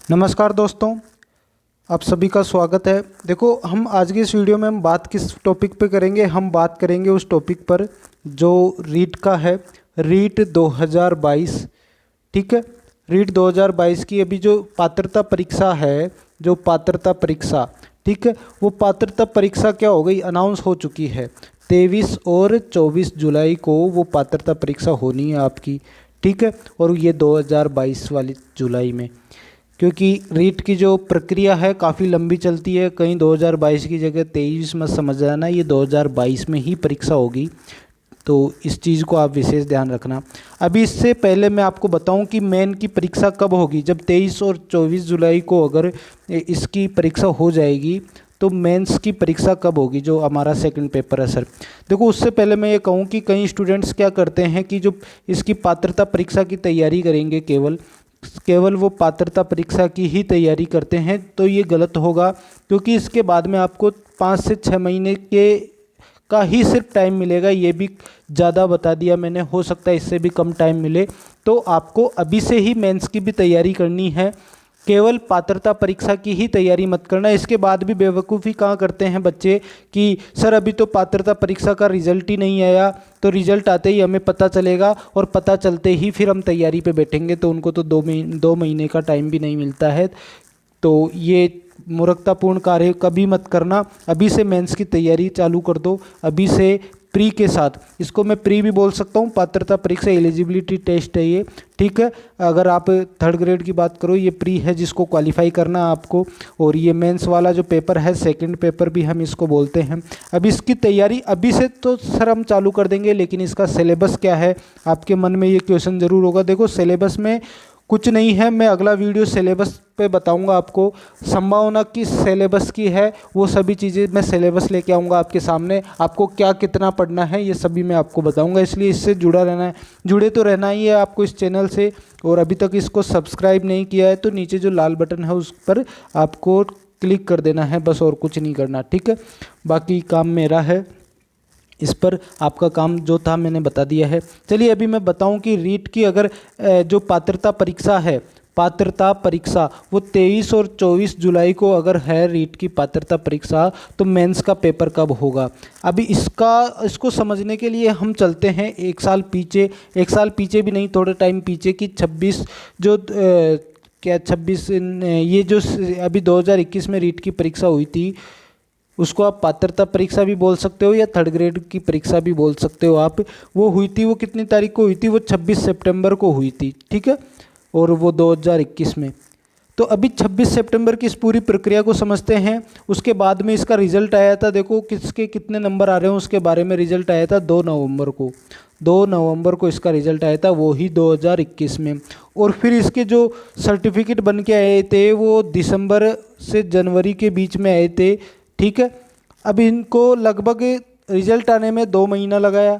नमस्कार दोस्तों, आप सभी का स्वागत है। देखो, हम आज की इस वीडियो में हम बात किस टॉपिक पे करेंगे। हम बात करेंगे उस टॉपिक पर जो रीट का है, रीट 2022। ठीक है, रीट 2022 की अभी जो पात्रता परीक्षा है, जो पात्रता परीक्षा, ठीक है, वो पात्रता परीक्षा क्या हो गई, अनाउंस हो चुकी है। 23 और 24 जुलाई को वो पात्रता परीक्षा होनी है आपकी। ठीक है, और ये 2022 वाली जुलाई में, क्योंकि रीट की जो प्रक्रिया है काफ़ी लंबी चलती है। कहीं 2022 की जगह 23 मत समझ जाना, ये 2022 में ही परीक्षा होगी। तो इस चीज़ को आप विशेष ध्यान रखना। अभी इससे पहले मैं आपको बताऊं कि मेन की परीक्षा कब होगी। जब 23 और 24 जुलाई को अगर इसकी परीक्षा हो जाएगी तो मेंस की परीक्षा कब होगी, जो हमारा सेकंड पेपर है सर। देखो, उससे पहले मैं ये कहूँ कि कई स्टूडेंट्स क्या करते हैं कि जो इसकी पात्रता परीक्षा की तैयारी करेंगे, केवल वो पात्रता परीक्षा की ही तैयारी करते हैं, तो ये गलत होगा। क्योंकि इसके बाद में आपको 5 से 6 महीने के का ही सिर्फ टाइम मिलेगा। ये भी ज़्यादा बता दिया मैंने, हो सकता है इससे भी कम टाइम मिले। तो आपको अभी से ही मेंस की भी तैयारी करनी है, केवल पात्रता परीक्षा की ही तैयारी मत करना। इसके बाद भी बेवकूफ़ी कहाँ करते हैं बच्चे कि सर अभी तो पात्रता परीक्षा का रिजल्ट ही नहीं आया, तो रिजल्ट आते ही हमें पता चलेगा और पता चलते ही फिर हम तैयारी पे बैठेंगे। तो उनको तो 2 महीने का टाइम भी नहीं मिलता है। तो ये मूर्खतापूर्ण कार्य कभी मत करना। अभी से मेंस की तैयारी चालू कर दो, अभी से प्री के साथ। इसको मैं प्री भी बोल सकता हूँ, पात्रता परीक्षा एलिजिबिलिटी टेस्ट है ये। ठीक है, अगर आप थर्ड ग्रेड की बात करो, ये प्री है जिसको क्वालिफाई करना है आपको। और ये मेंस वाला जो पेपर है, सेकंड पेपर भी हम इसको बोलते हैं। अब इसकी तैयारी अभी से तो सर हम चालू कर देंगे, लेकिन इसका सिलेबस क्या है, आपके मन में ये क्वेश्चन ज़रूर होगा। देखो, सिलेबस में कुछ नहीं है, मैं अगला वीडियो सिलेबस पे बताऊंगा आपको। संभावना की सिलेबस की है, वो सभी चीज़ें मैं सिलेबस लेके आऊँगा आपके सामने। आपको क्या कितना पढ़ना है ये सभी मैं आपको बताऊंगा, इसलिए इससे जुड़ा रहना है, जुड़े तो रहना ही है आपको इस चैनल से। और अभी तक इसको सब्सक्राइब नहीं किया है तो नीचे जो लाल बटन है उस पर आपको क्लिक कर देना है बस, और कुछ नहीं करना। ठीक है, बाकी काम मेरा है, इस पर आपका काम जो था मैंने बता दिया है। चलिए अभी मैं बताऊं कि रीट की अगर जो पात्रता परीक्षा है, पात्रता परीक्षा वो 23 और 24 जुलाई को अगर है रीट की पात्रता परीक्षा, तो मेंस का पेपर कब होगा। अभी इसको समझने के लिए हम चलते हैं एक साल पीछे, एक साल पीछे भी नहीं, थोड़ा टाइम पीछे की 26 जो क्या 26 ये जो अभी 2021 में रीट की परीक्षा हुई थी, उसको आप पात्रता परीक्षा भी बोल सकते हो या थर्ड ग्रेड की परीक्षा भी बोल सकते हो आप। वो हुई थी, वो कितनी तारीख को हुई थी, वो 26 सितंबर को हुई थी। ठीक है, और वो 2021 में। तो अभी 26 सितंबर की इस पूरी प्रक्रिया को समझते हैं। उसके बाद में इसका रिजल्ट आया था, देखो किसके कितने नंबर आ रहे हैं उसके बारे में रिजल्ट आया था 2 नवंबर को। 2 नवंबर को इसका रिजल्ट आया था, वो ही 2021 में। और फिर इसके जो सर्टिफिकेट बन के आए थे वो दिसंबर से जनवरी के बीच में आए थे। ठीक है, अब इनको लगभग रिजल्ट आने में 2 महीना लगाया।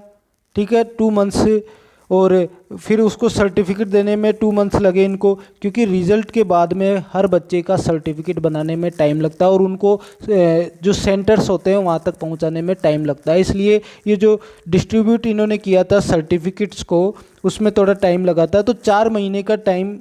ठीक है, 2 मंथ्स। और फिर उसको सर्टिफिकेट देने में 2 मंथ्स लगे इनको, क्योंकि रिजल्ट के बाद में हर बच्चे का सर्टिफिकेट बनाने में टाइम लगता है और उनको जो सेंटर्स होते हैं वहाँ तक पहुँचाने में टाइम लगता है। इसलिए ये जो डिस्ट्रीब्यूट इन्होंने किया था सर्टिफिकेट्स को, उसमें थोड़ा टाइम लगा था। तो 4 महीने का टाइम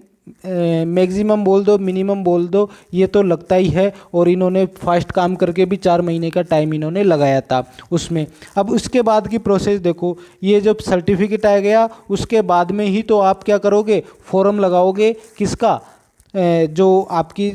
मैक्सिमम बोल दो, मिनिमम बोल दो, ये तो लगता ही है। और इन्होंने फास्ट काम करके भी 4 महीने का टाइम इन्होंने लगाया था उसमें। अब उसके बाद की प्रोसेस देखो, ये जब सर्टिफिकेट आ गया उसके बाद में ही तो आप क्या करोगे, फॉर्म लगाओगे किसका, जो आपकी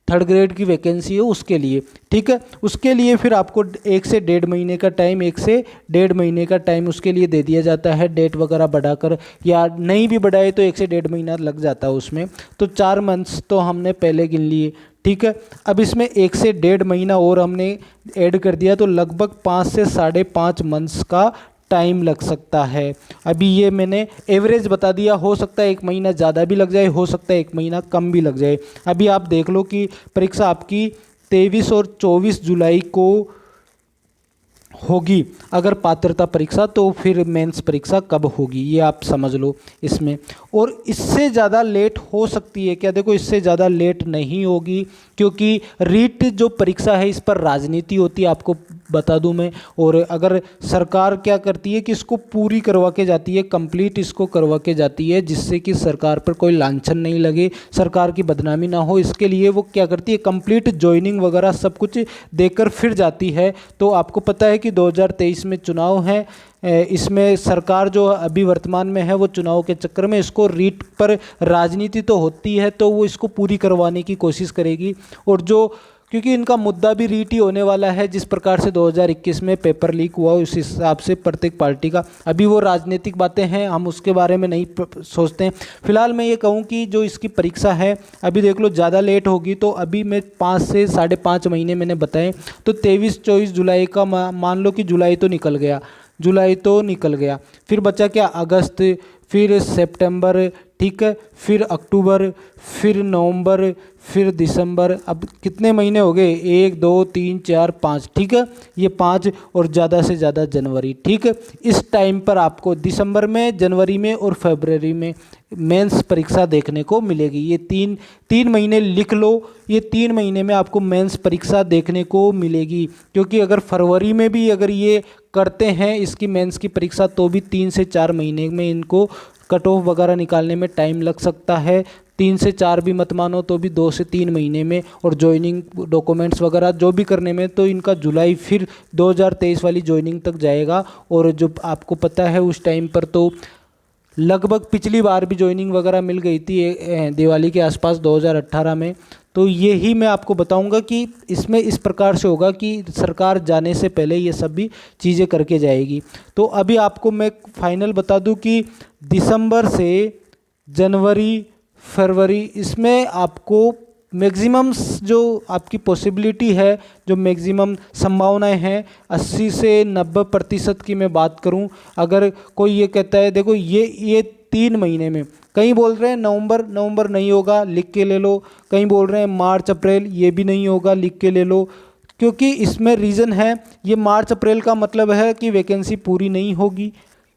थर्ड ग्रेड की वैकेंसी है उसके लिए। ठीक है, उसके लिए फिर आपको 1 से 1.5 महीने का टाइम, 1 से 1.5 महीने का टाइम उसके लिए दे दिया जाता है। डेट वगैरह बढ़ाकर या नहीं भी बढ़ाए तो 1 से 1.5 महीना लग जाता है उसमें। तो 4 मंथ्स तो हमने पहले गिन लिए। ठीक है, अब इसमें 1 से 1.5 महीना और हमने ऐड कर दिया, तो लगभग 5 से 5.5 मंथ्स का टाइम लग सकता है। अभी ये मैंने एवरेज बता दिया, हो सकता है 1 महीना ज़्यादा भी लग जाए, हो सकता है 1 महीना कम भी लग जाए। अभी आप देख लो कि परीक्षा आपकी 23 और 24 जुलाई को होगी अगर पात्रता परीक्षा, तो फिर मेंस परीक्षा कब होगी ये आप समझ लो इसमें। और इससे ज़्यादा लेट हो सकती है क्या, देखो इससे ज़्यादा लेट नहीं होगी, क्योंकि रीट जो परीक्षा है इस पर राजनीति होती है, आपको बता दूं मैं। और अगर सरकार क्या करती है कि इसको पूरी करवा के जाती है, कंप्लीट इसको करवा के जाती है, जिससे कि सरकार पर कोई लांछन नहीं लगे, सरकार की बदनामी ना हो, इसके लिए वो क्या करती है कंप्लीट ज्वाइनिंग वगैरह सब कुछ देकर फिर जाती है। तो आपको पता है कि 2023 में चुनाव है, इसमें सरकार जो अभी वर्तमान में है वो चुनाव के चक्कर में इसको रीट पर राजनीति तो होती है, तो वो इसको पूरी करवाने की कोशिश करेगी। और जो क्योंकि इनका मुद्दा भी रीट ही होने वाला है, जिस प्रकार से 2021 में पेपर लीक हुआ उस हिसाब से प्रत्येक पार्टी का, अभी वो राजनीतिक बातें हैं, हम उसके बारे में नहीं सोचते हैं। फिलहाल मैं ये कहूँ कि जो इसकी परीक्षा है अभी देख लो, ज़्यादा लेट होगी तो अभी मैं 5 से 5.5 महीने मैंने बताए, तो 23-24 जुलाई का मान लो कि जुलाई तो निकल गया, फिर बचा क्या अगस्त, फिर सितंबर, ठीक है, फिर अक्टूबर, फिर नवंबर, फिर दिसंबर। अब कितने महीने हो गए, 1 2 3 4 5, ठीक है, ये 5 और ज़्यादा से ज़्यादा जनवरी, ठीक है। इस टाइम पर आपको दिसंबर में, जनवरी में और फरवरी में मेंस परीक्षा देखने को मिलेगी। ये तीन महीने लिख लो, ये 3 महीने में आपको मेंस परीक्षा देखने को मिलेगी। क्योंकि अगर फरवरी में भी अगर ये करते हैं इसकी मेंस की परीक्षा, तो भी 3 से 4 महीने में इनको कट ऑफ वगैरह निकालने में टाइम लग सकता है। 3 से 4 भी मत मानो तो भी 2 से 3 महीने में, और ज्वाइनिंग डॉक्यूमेंट्स वगैरह जो भी करने में तो इनका जुलाई फिर 2023 वाली ज्वाइनिंग तक जाएगा। और जो आपको पता है उस टाइम पर तो लगभग पिछली बार भी ज्वाइनिंग वगैरह मिल गई थी दिवाली के आसपास 2018 में। तो यही मैं आपको बताऊंगा कि इसमें इस प्रकार से होगा कि सरकार जाने से पहले ये सभी चीज़ें करके जाएगी। तो अभी आपको मैं फाइनल बता दूं कि दिसंबर से जनवरी फरवरी, इसमें आपको मैक्सिमम जो आपकी पॉसिबिलिटी है, जो मैक्सिमम संभावनाएं हैं 80 से 90% की मैं बात करूं। अगर कोई ये कहता है देखो ये 3 महीने में, कहीं बोल रहे हैं नवंबर नहीं होगा, लिख के ले लो, कहीं बोल रहे हैं मार्च अप्रैल, ये भी नहीं होगा, लिख के ले लो। क्योंकि इसमें रीज़न है, ये मार्च अप्रैल का मतलब है कि वैकेंसी पूरी नहीं होगी,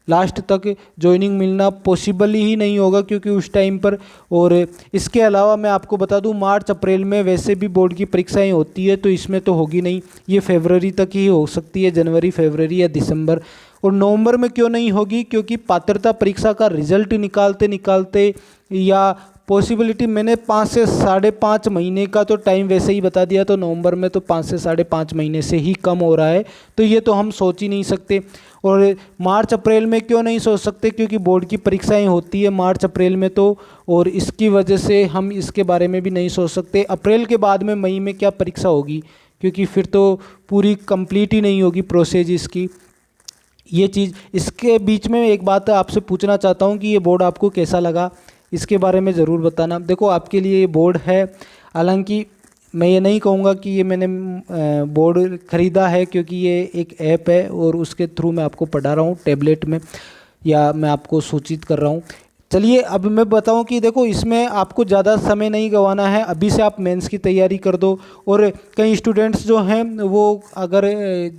लास्ट तक ज्वाइनिंग मिलना पॉसिबल ही नहीं होगा क्योंकि उस टाइम पर। और इसके अलावा मैं आपको बता दूं मार्च अप्रैल में वैसे भी बोर्ड की परीक्षाएं होती है, तो इसमें तो होगी नहीं, ये फरवरी तक ही हो सकती है, जनवरी फरवरी या दिसंबर। और नवंबर में क्यों नहीं होगी, क्योंकि पात्रता परीक्षा का रिजल्ट निकालते या पॉसिबिलिटी, मैंने 5 से 5.5 महीने का तो टाइम वैसे ही बता दिया, तो नवंबर में तो 5 से 5.5 महीने से ही कम हो रहा है, तो ये तो हम सोच ही नहीं सकते। और मार्च अप्रैल में क्यों नहीं सोच सकते, क्योंकि बोर्ड की परीक्षाएं होती है मार्च अप्रैल में तो, और इसकी वजह से हम इसके बारे में भी नहीं सोच सकते। अप्रैल के बाद में मई में क्या परीक्षा होगी, क्योंकि फिर तो पूरी कंप्लीट ही नहीं होगी प्रोसेस इसकी, ये चीज़। इसके बीच में एक बात आपसे पूछना चाहता हूँ कि ये बोर्ड आपको कैसा लगा, इसके बारे में ज़रूर बताना। देखो आपके लिए ये बोर्ड है, हालांकि मैं ये नहीं कहूँगा कि ये मैंने बोर्ड ख़रीदा है, क्योंकि ये एक ऐप है और उसके थ्रू मैं आपको पढ़ा रहा हूँ टैबलेट में, या मैं आपको सूचित कर रहा हूँ। चलिए अब मैं बताऊं कि देखो इसमें आपको ज़्यादा समय नहीं गंवाना है, अभी से आप मेंस की तैयारी कर दो। और कई स्टूडेंट्स जो हैं वो अगर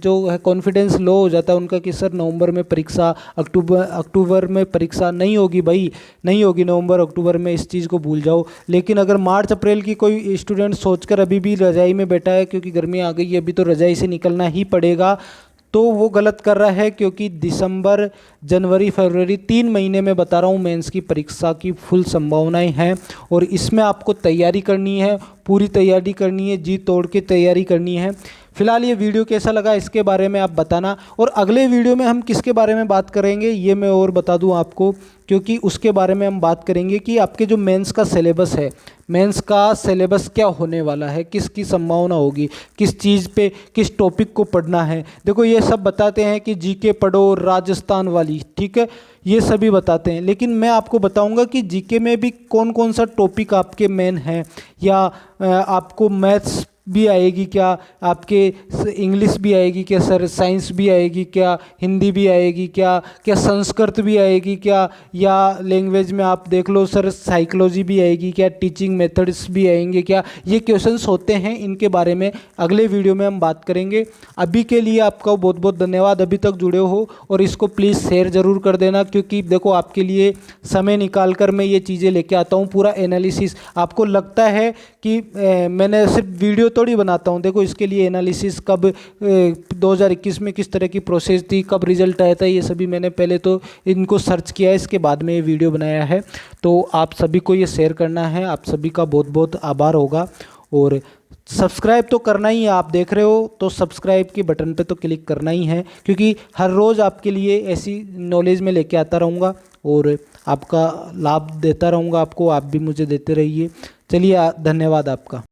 जो है कॉन्फिडेंस लो हो जाता है उनका कि सर नवंबर में परीक्षा, अक्टूबर में परीक्षा, नहीं होगी भाई, नहीं होगी नवंबर अक्टूबर में, इस चीज़ को भूल जाओ। लेकिन अगर मार्च अप्रैल की कोई स्टूडेंट सोचकर अभी भी रज़ाई में बैठा है क्योंकि गर्मी आ गई है अभी तो रज़ाई से निकलना ही पड़ेगा, तो वो गलत कर रहा है। क्योंकि दिसंबर जनवरी फरवरी 3 महीने में बता रहा हूँ मेंस की परीक्षा की फुल संभावनाएं हैं, और इसमें आपको तैयारी करनी है, पूरी तैयारी करनी है, जी तोड़ के तैयारी करनी है। फिलहाल ये वीडियो कैसा लगा इसके बारे में आप बताना, और अगले वीडियो में हम किसके बारे में बात करेंगे ये मैं और बता दूं आपको, क्योंकि उसके बारे में हम बात करेंगे कि आपके जो मेंस का सिलेबस है, मेंस का सिलेबस क्या होने वाला है, किसकी संभावना होगी, किस चीज़ पे, किस टॉपिक को पढ़ना है। देखो ये सब बताते हैं कि जीके पढ़ो राजस्थान वाली, ठीक है, ये सभी बताते हैं, लेकिन मैं आपको बताऊंगा कि जीके में भी कौन कौन सा टॉपिक आपके मेन है, या आपको मैथ्स भी आएगी क्या, आपके इंग्लिश भी आएगी क्या सर, साइंस भी आएगी क्या, हिंदी भी आएगी क्या, क्या संस्कृत भी आएगी क्या, या लैंग्वेज में आप देख लो सर साइकोलॉजी भी आएगी क्या, टीचिंग मेथड्स भी आएंगे क्या, ये क्वेश्चंस होते हैं, इनके बारे में अगले वीडियो में हम बात करेंगे। अभी के लिए आपका बहुत बहुत धन्यवाद, अभी तक जुड़े हो, और इसको प्लीज़ शेयर ज़रूर कर देना, क्योंकि देखो आपके लिए समय निकाल कर मैं ये चीज़ें लेके आता हूँ, पूरा एनालिसिस। आपको लगता है कि मैंने सिर्फ वीडियो थोड़ी बनाता हूँ। देखो इसके लिए एनालिसिस कब 2021 में किस तरह की प्रोसेस थी, कब रिजल्ट आया था, ये सभी मैंने पहले तो इनको सर्च किया है, इसके बाद में ये वीडियो बनाया है। तो आप सभी को ये शेयर करना है। आप सभी का बहुत बहुत आभार होगा। और सब्सक्राइब तो करना ही है, आप देख रहे हो तो सब्सक्राइब के बटन पे तो क्लिक करना ही है, क्योंकि हर रोज़ आपके लिए ऐसी नॉलेज में लेके आता रहूँगा और आपका लाभ देता रहूँगा आपको, आप भी मुझे देते रहिए। चलिए धन्यवाद आपका।